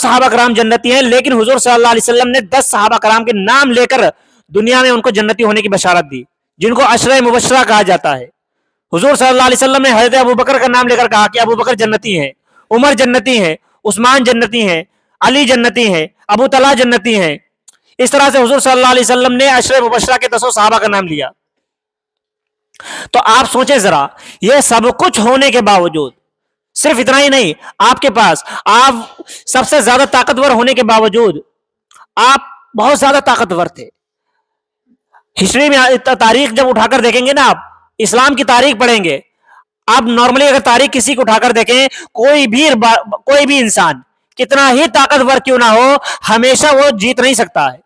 صحابہ کرام جنتی ہیں، لیکن حضور صلی اللہ علیہ وسلم نے 10 صحابہ کرام کے نام لے کر دنیا میں ان کو جنتی ہونے کی بشارت دی، جن کو عشرہ مبشرہ کہا جاتا ہے۔ حضور صلی اللہ علیہ وسلم نے حضرت ابو بکر کا نام لے کر کہا کہ ابو بکر جنتی ہیں، عمر جنتی ہیں، عثمان جنتی ہیں، علی جنتی ہیں، ابو طلحہ جنتی ہیں۔ اس طرح سے حضور صلی اللہ علیہ وسلم نے عشرہ مبشرہ کے 10 صحابہ کا نام لیا۔ تو آپ سوچیں ذرا، یہ سب کچھ ہونے کے باوجود، صرف اتنا ہی نہیں، آپ کے پاس آپ سب سے زیادہ طاقتور ہونے کے باوجود آپ بہت زیادہ طاقتور تھے۔ ہسٹری میں تاریخ جب اٹھا کر دیکھیں گے نا، آپ اسلام کی تاریخ پڑھیں گے، آپ نارملی اگر تاریخ کسی کو اٹھا کر دیکھیں، کوئی بھی انسان کتنا ہی طاقتور کیوں نہ ہو، ہمیشہ وہ جیت نہیں سکتا ہے،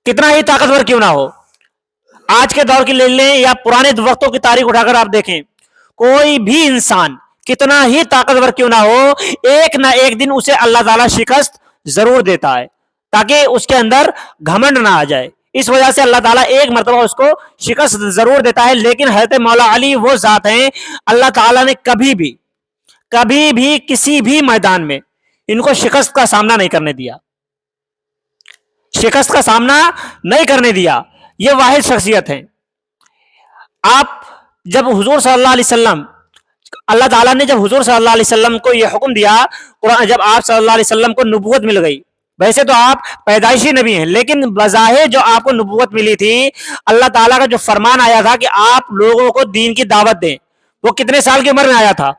کتنا ہی طاقتور کیوں نہ ہو۔ آج کے دور کی لے لیں یا پرانے وقتوں کی تاریخ اٹھا کر آپ دیکھیں، کوئی بھی انسان کتنا ہی طاقتور کیوں نہ ہو، ایک نہ ایک دن اسے اللہ تعالیٰ شکست ضرور دیتا ہے، تاکہ اس کے اندر گھمنڈ نہ آ جائے۔ اس وجہ سے اللہ تعالیٰ ایک مرتبہ اس کو شکست ضرور دیتا ہے۔ لیکن حضرت مولا علی وہ ذات ہیں، اللہ تعالیٰ نے کبھی بھی کسی بھی میدان میں ان کو شکست کا سامنا نہیں کرنے دیا، شکست کا سامنا نہیں کرنے دیا۔ یہ واحد شخصیت ہیں۔ آپ جب حضور صلی اللہ علیہ وسلم، اللہ تعالیٰ نے جب حضور صلی اللہ علیہ وسلم کو یہ حکم دیا، جب آپ صلی اللہ علیہ وسلم کو نبوت مل گئی، ویسے تو آپ پیدائشی نبی ہیں، لیکن بظاہر جو آپ کو نبوت ملی تھی، اللہ تعالیٰ کا جو فرمان آیا تھا کہ آپ لوگوں کو دین کی دعوت دیں، وہ کتنے سال کی عمر میں آیا تھا؟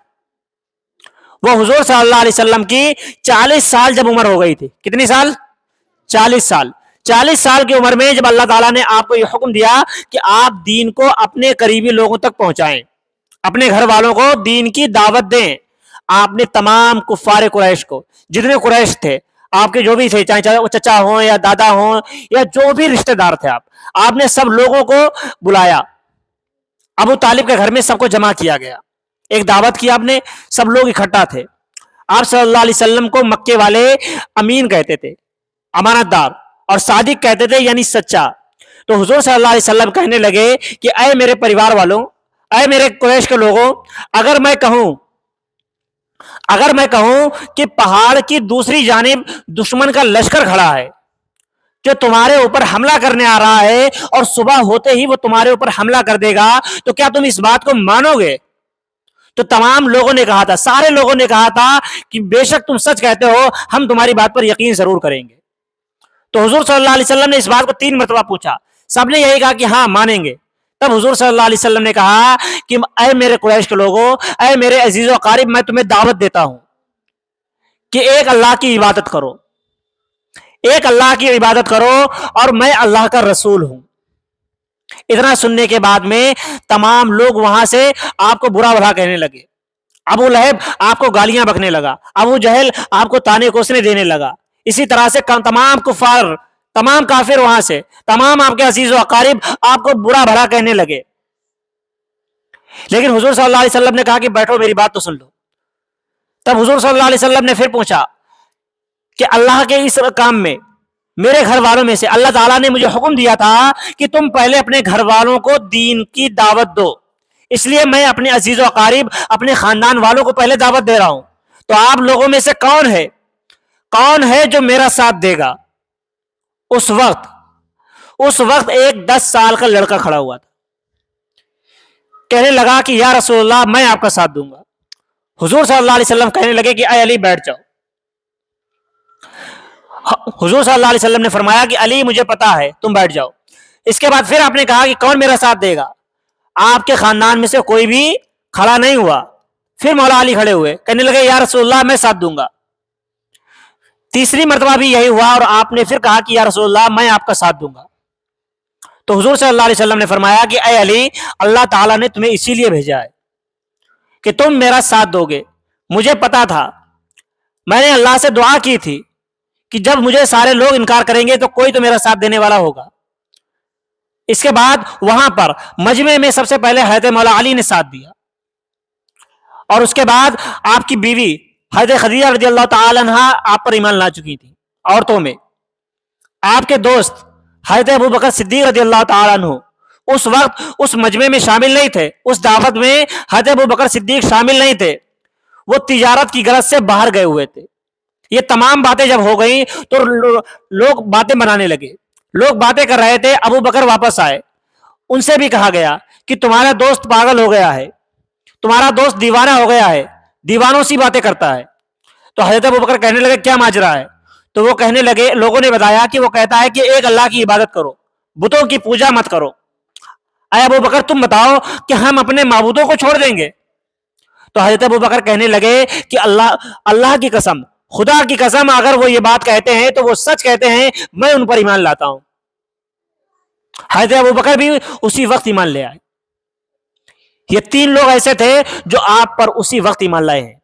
وہ حضور صلی اللہ علیہ وسلم کی 40 سال جب عمر ہو گئی تھی۔ کتنی سال؟ 40 سال۔ 40 سال کی عمر میں جب اللہ تعالیٰ نے آپ کو یہ حکم دیا کہ آپ دین کو اپنے قریبی لوگوں تک پہنچائیں، اپنے گھر والوں کو دین کی دعوت دیں، آپ نے تمام کفار قریش کو، جتنے قریش تھے، آپ کے جو بھی تھے، چاہے چچا ہوں یا دادا ہوں یا جو بھی رشتہ دار تھے، آپ نے سب لوگوں کو بلایا۔ ابو طالب کے گھر میں سب کو جمع کیا گیا، ایک دعوت کی آپ نے، سب لوگ اکٹھا تھے۔ آپ صلی اللہ علیہ وسلم کو مکے والے امین کہتے تھے، امانت دار، اور صادق کہتے تھے، یعنی سچا۔ تو حضور صلی اللہ علیہ وسلم کہنے لگے کہ اے میرے پریوار والوں، اے میرے قریش کے لوگوں، اگر میں کہوں کہ پہاڑ کی دوسری جانب دشمن کا لشکر کھڑا ہے جو تمہارے اوپر حملہ کرنے آ رہا ہے، اور صبح ہوتے ہی وہ تمہارے اوپر حملہ کر دے گا، تو کیا تم اس بات کو مانو گے؟ تو تمام لوگوں نے کہا تھا، سارے لوگوں نے کہا تھا کہ بے شک تم سچ کہتے ہو، ہم تمہاری بات پر یقین ضرور کریں گے۔ تو حضور صلی اللہ علیہ وسلم نے اس بات کو 3 مرتبہ پوچھا، سب نے یہی کہا کہ ہاں مانیں گے۔ تب حضور صلی اللہ علیہ وسلم نے کہا کہ اے میرے قریش کے لوگوں، اے میرے عزیز و اقارب، میں تمہیں دعوت دیتا ہوں کہ ایک اللہ کی عبادت کرو، ایک اللہ کی عبادت کرو، اور میں اللہ کا رسول ہوں۔ اتنا سننے کے بعد میں تمام لوگ وہاں سے آپ کو برا بھلا کہنے لگے۔ ابو لہب آپ کو گالیاں بکنے لگا، ابو جہل آپ کو تانے کوسنے دینے لگا، اسی طرح سے تمام کفار، تمام کافر، وہاں سے تمام آپ کے عزیز و اقارب آپ کو برا بھلا کہنے لگے۔ لیکن حضور صلی اللہ علیہ وسلم نے کہا کہ بیٹھو، میری بات تو سن لو۔ تب حضور صلی اللہ علیہ وسلم نے پھر پوچھا کہ اللہ کے اس کام میں میرے گھر والوں میں سے اللہ تعالیٰ نے مجھے حکم دیا تھا کہ تم پہلے اپنے گھر والوں کو دین کی دعوت دو، اس لیے میں اپنے عزیز و اقارب، اپنے خاندان والوں کو پہلے دعوت دے رہا ہوں۔ تو آپ لوگوں میں سے کون ہے جو میرا ساتھ دے گا؟ اس وقت ایک 10 سال کا لڑکا کھڑا ہوا تھا، کہنے لگا کہ یا رسول اللہ، میں آپ کا ساتھ دوں گا۔ حضور صلی اللہ علیہ وسلم کہنے لگے کہ اے علی بیٹھ جاؤ۔ حضور صلی اللہ علیہ وسلم نے فرمایا کہ علی مجھے پتا ہے، تم بیٹھ جاؤ۔ اس کے بعد پھر آپ نے کہا کہ کون میرا ساتھ دے گا؟ آپ کے خاندان میں سے کوئی بھی کھڑا نہیں ہوا۔ پھر مولا علی کھڑے ہوئے، کہنے لگے یا رسول اللہ، میں ساتھ دوں گا۔ تیسری مرتبہ بھی یہی ہوا، اور آپ نے پھر کہا کہ یا رسول اللہ، میں آپ کا ساتھ دوں گا۔ تو حضور صلی اللہ علیہ وسلم نے فرمایا کہ اے علی، اللہ تعالیٰ نے تمہیں اسی لیے بھیجا ہے کہ تم میرا ساتھ دو گے۔ مجھے پتا تھا، میں نے اللہ سے دعا کی تھی کہ جب مجھے سارے لوگ انکار کریں گے تو کوئی تو میرا ساتھ دینے والا ہوگا۔ اس کے بعد وہاں پر مجمع میں سب سے پہلے حضرت مولا علی نے ساتھ دیا، اور اس کے بعد آپ کی بیوی حضرت خدیجہ رضی اللہ تعالی عنہ آپ پر ایمان لا چکی تھی۔ عورتوں میں آپ کے دوست حضرت ابو بکر صدیق رضی اللہ تعالی عنہ اس وقت اس مجمع میں شامل نہیں تھے، اس دعوت میں حضرت ابو بکر صدیق شامل نہیں تھے، وہ تجارت کی غرض سے باہر گئے ہوئے تھے۔ یہ تمام باتیں جب ہو گئیں تو لوگ باتیں بنانے لگے. لوگ باتیں کر رہے تھے. ابو بکر واپس آئے. ان سے بھی کہا گیا کہ تمہارا دوست پاگل ہو گیا ہے, تمہارا دوست دیوانہ ہو گیا ہے, دیوانوں سی باتیں کرتا ہے. تو حضرت ابو بکر کہنے لگے کیا ماجرا ہے؟ تو وہ کہنے لگے, لوگوں نے بتایا کہ وہ کہتا ہے کہ ایک اللہ کی عبادت کرو, بتوں کی پوجا مت کرو. اے ابو بکر تم بتاؤ کہ ہم اپنے معبودوں کو چھوڑ دیں گے؟ تو حضرت ابو بکر کہنے لگے کہ اللہ کی قسم, خدا کی قسم, اگر وہ یہ بات کہتے ہیں تو وہ سچ کہتے ہیں, میں ان پر ایمان لاتا ہوں. حضرت ابو بکر بھی اسی وقت ایمان لے آئے. یہ تین لوگ ایسے تھے جو آپ پر اسی وقت ایمان لائے ہیں.